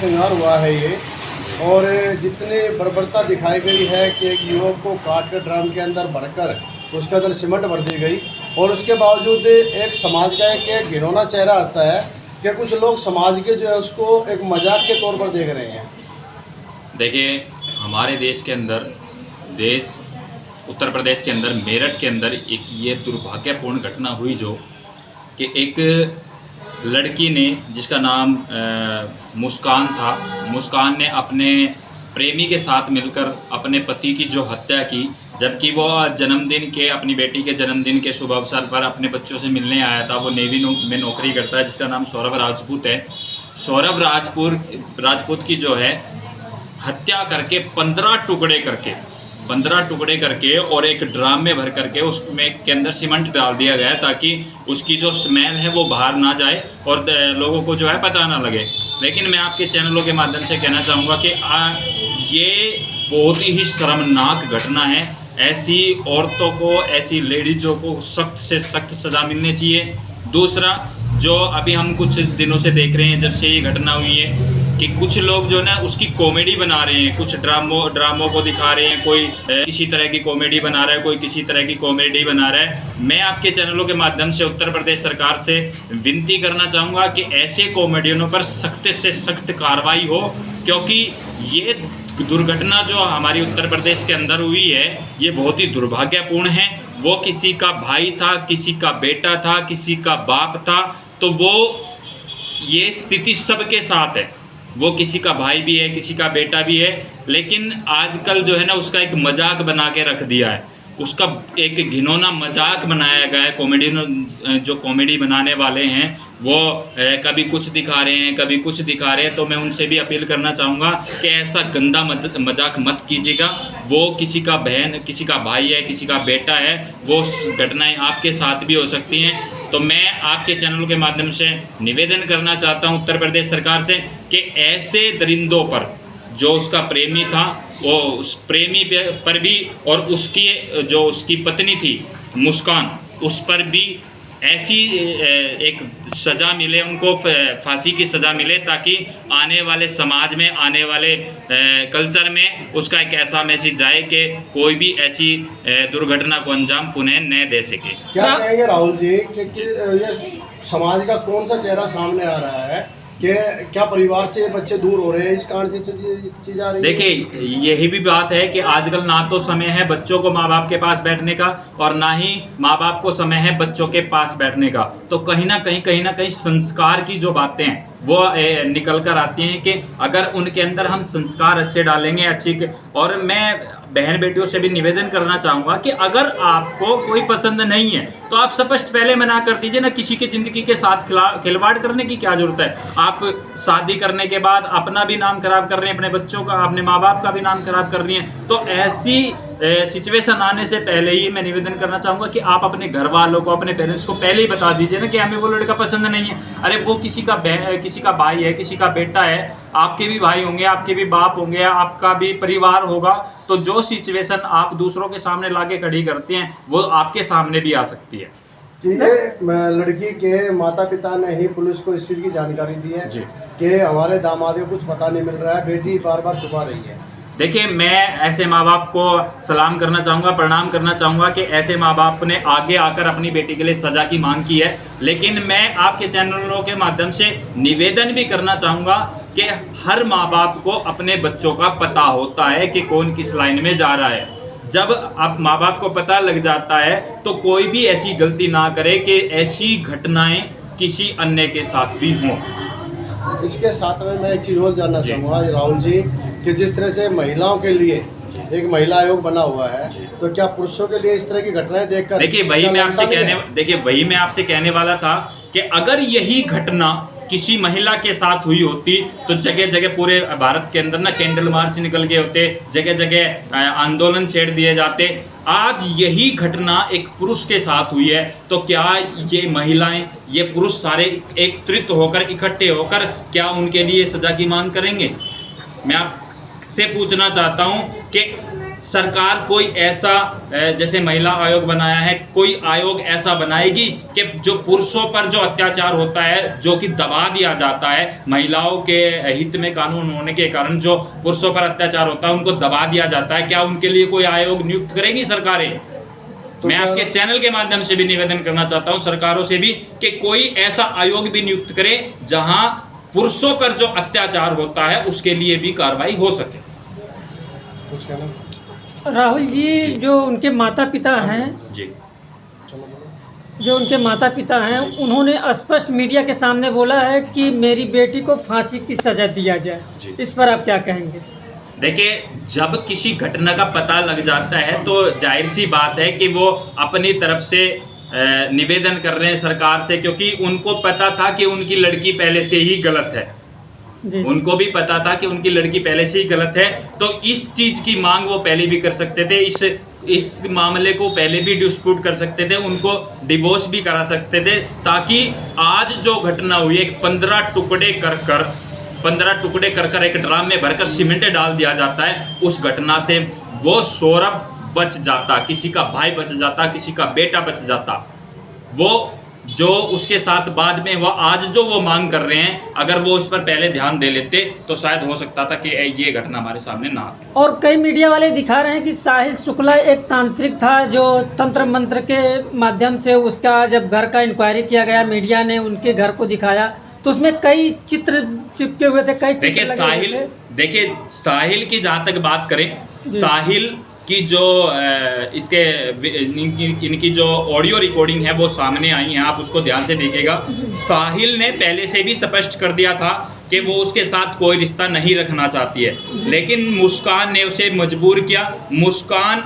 नरसंहार हुआ है ये, और जितनी बर्बरता दिखाई गई है कि एक युवक को काट कर ड्रम के अंदर भरकर उसके अंदर सीमेंट भर दी गई, और उसके बावजूद एक समाज का एक घिनौना चेहरा आता है कि कुछ लोग समाज के जो है उसको एक मजाक के तौर पर देख रहे हैं। देखिए, हमारे देश के अंदर, देश उत्तर प्रदेश के अंदर, मेरठ के अंदर एक ये दुर्भाग्यपूर्ण घटना हुई जो कि एक लड़की ने, जिसका नाम मुस्कान था, मुस्कान ने अपने प्रेमी के साथ मिलकर अपने पति की जो हत्या की, जबकि वो जन्मदिन के, अपनी बेटी के जन्मदिन के शुभ अवसर पर अपने बच्चों से मिलने आया था। वो नेवी में नौकरी करता है, जिसका नाम सौरभ राजपूत है। सौरभ राजपूत की जो है हत्या करके 15 टुकड़े करके और एक ड्राम में भर करके उसमें के अंदर सीमेंट डाल दिया गया, ताकि उसकी जो स्मेल है वो बाहर ना जाए और लोगों को जो है पता ना लगे। लेकिन मैं आपके चैनलों के माध्यम से कहना चाहूँगा कि ये बहुत ही शर्मनाक घटना है। ऐसी औरतों को, ऐसी लेडीज़ों को सख्त से सख्त सज़ा मिलनी चाहिए। दूसरा, जो अभी हम कुछ दिनों से देख रहे हैं, जब से ये घटना हुई है, कि कुछ लोग जो है ना उसकी कॉमेडी बना रहे हैं, कुछ ड्रामों को दिखा रहे हैं। कोई किसी तरह की कॉमेडी बना रहा है, कोई किसी तरह की कॉमेडी बना रहा है। मैं आपके चैनलों के माध्यम से उत्तर प्रदेश सरकार से विनती करना चाहूँगा कि ऐसे कॉमेडियनों पर सख्त से सख्त कार्रवाई हो, क्योंकि ये दुर्घटना जो हमारी उत्तर प्रदेश के अंदर हुई है ये बहुत ही दुर्भाग्यपूर्ण है। वो किसी का भाई था, किसी का बेटा था, किसी का बाप था, तो वो ये स्थिति सबके साथ है। वो किसी का भाई भी है, किसी का बेटा भी है, लेकिन आजकल जो है ना उसका एक मजाक बना के रख दिया है, उसका एक घिनौना मजाक बनाया गया है। जो कॉमेडी बनाने वाले हैं वो कभी कुछ दिखा रहे हैं, कभी कुछ दिखा रहे हैं। तो मैं उनसे भी अपील करना चाहूँगा कि ऐसा गंदा मजाक मत कीजिएगा। वो किसी का बहन, किसी का भाई है, किसी का बेटा है, वो घटनाएं आपके साथ भी हो सकती हैं। तो मैं आपके चैनल के माध्यम से निवेदन करना चाहता हूँ उत्तर प्रदेश सरकार से कि ऐसे दरिंदों पर, जो उसका प्रेमी था वो उस प्रेमी पर भी, और उसकी पत्नी थी मुस्कान, उस पर भी ऐसी एक सज़ा मिले, उनको फांसी की सज़ा मिले, ताकि आने वाले समाज में, आने वाले कल्चर में उसका एक ऐसा मैसेज जाए कि कोई भी ऐसी दुर्घटना को अंजाम पुनः न दे सके। क्या कहेंगे राहुल जी कि ये समाज का कौन सा चेहरा सामने आ रहा है कि क्या परिवार से बच्चे दूर हो रहे हैं, इस कारण से चीज़ आ रही है? देखिए, यही भी बात है कि आजकल ना तो समय है बच्चों को माँ बाप के पास बैठने का, और ना ही माँ बाप को समय है बच्चों के पास बैठने का। तो कहीं ना कहीं संस्कार की जो बातें हैं वो निकल कर आती हैं, कि अगर उनके अंदर हम संस्कार अच्छे डालेंगे, और मैं बहन बेटियों से भी निवेदन करना चाहूँगा कि अगर आपको कोई पसंद नहीं है तो आप स्पष्ट पहले मना कर दीजिए ना। किसी की ज़िंदगी के साथ खिलवाड़ करने की क्या ज़रूरत है? आप शादी करने के बाद अपना भी नाम खराब कर रहे हैं, अपने बच्चों का, अपने माँ बाप का भी नाम खराब कर रही हैं। तो ऐसी सिचुएशन आने से पहले ही मैं निवेदन करना चाहूँगा कि आप अपने घर वालों को, अपने पेरेंट्स को पहले ही बता दीजिए ना कि हमें वो लड़का पसंद नहीं है। अरे वो किसी का भाई है, किसी का बेटा है, आपके भी भाई होंगे, आपके भी बाप होंगे, आपका भी परिवार होगा। तो जो सिचुएशन आप दूसरों के सामने लाके खड़ी करते हैं वो आपके सामने भी आ सकती है। ये लड़की के माता पिता ने ही पुलिस को इस चीज़ की जानकारी दी है कि हमारे दामाद को कुछ पता नहीं मिल रहा है, बेटी बार बार छुपा रही है। देखिए, मैं ऐसे माँ बाप को सलाम करना चाहूँगा, प्रणाम करना चाहूँगा कि ऐसे माँ बाप ने आगे आकर अपनी बेटी के लिए सज़ा की मांग की है। लेकिन मैं आपके चैनलों के माध्यम से निवेदन भी करना चाहूँगा कि हर माँ बाप को अपने बच्चों का पता होता है कि कौन किस लाइन में जा रहा है। जब आप माँ बाप को पता लग जाता है तो कोई भी ऐसी गलती ना करे कि ऐसी घटनाएं किसी अन्य के साथ भी हों। इसके साथ में मैं एक चीज़ और जानना चाहूँगा राहुल जी, कि जिस तरह से महिलाओं के लिए एक महिला आयोग बना हुआ है, तो क्या पुरुषों के लिए इस तरह की घटनाएं देखकर, देखिए वही मैं आपसे कहने वाला था कि अगर यही घटना किसी महिला के साथ हुई होती तो जगह जगह पूरे भारत के अंदर ना कैंडल मार्च निकल गए होते, जगह जगह आंदोलन छेड़ दिए जाते। आज यही घटना एक पुरुष के साथ हुई है, तो क्या ये महिलाएं, ये पुरुष सारे एकत्रित होकर, इकट्ठे होकर क्या उनके लिए सजा की मांग करेंगे? मैं आपसे पूछना चाहता हूं कि सरकार कोई ऐसा जैसे महिला आयोग बनाया है, कोई आयोग ऐसा बनाएगी कि जो पुरुषों पर जो अत्याचार होता है, जो कि दबा दिया जाता है, महिलाओं के हित में कानून होने के कारण जो पुरुषों पर अत्याचार होता है उनको दबा दिया जाता है, क्या उनके लिए कोई आयोग नियुक्त करेगी सरकारें? तो मैं आपके चैनल के माध्यम से भी निवेदन करना चाहता हूं सरकारों से भी कि कोई ऐसा आयोग भी नियुक्त करे जहां पुरुषों पर जो अत्याचार होता है उसके लिए भी कार्रवाई हो सके। कुछ कहना? राहुल जी, जो उनके माता पिता हैं, जी, जो उनके माता पिता हैं, उन्होंने स्पष्ट मीडिया के सामने बोला है कि मेरी बेटी को फांसी की सजा दिया जी। जाए। इस पर आप क्या कहेंगे? देखिए, जब किसी घटना का पता लग जाता है तो जाहिर सी बात है कि वो अपनी तरफ से निवेदन कर रहे हैं सरकार से, क्योंकि उनको पता था कि उनकी लड़की पहले से ही गलत है। जी। उनको भी पता था कि उनकी लड़की पहले से ही गलत है, तो इस चीज़ की मांग वो पहले भी कर सकते थे, इस मामले को पहले भी डिस्प्यूट कर सकते थे, उनको डिवोर्स भी करा सकते थे, ताकि आज जो घटना हुई है 15 टुकड़े कर कर एक ड्राम में भरकर सीमेंट डाल दिया जाता है, उस घटना से वो सौरभ बच जाता, किसी का भाई बच जाता, किसी का बेटा बच जाता। वो जो उसके साथ बाद में वो आज जो वो मांग कर रहे हैं, अगर वो उस पर पहले ध्यान दे लेते तो शायद हो सकता था कि ये घटना हमारे सामने ना आती। और कई मीडिया वाले दिखा रहे हैं कि साहिल शुक्ला एक तांत्रिक था जो तंत्र मंत्र के माध्यम से उसका जब घर का इंक्वायरी किया गया, मीडिया ने उनके घर को दिखाया तो उसमें कई चित्र चिपके हुए थे, कई चित्र लगे हुए थे। देखिए, साहिल की जहाँ तक बात करें, साहिल की जो इनकी जो ऑडियो रिकॉर्डिंग है वो सामने आई है, आप उसको ध्यान से देखिएगा। साहिल ने पहले से भी स्पष्ट कर दिया था कि वो उसके साथ कोई रिश्ता नहीं रखना चाहती है, लेकिन मुस्कान ने उसे मजबूर किया। मुस्कान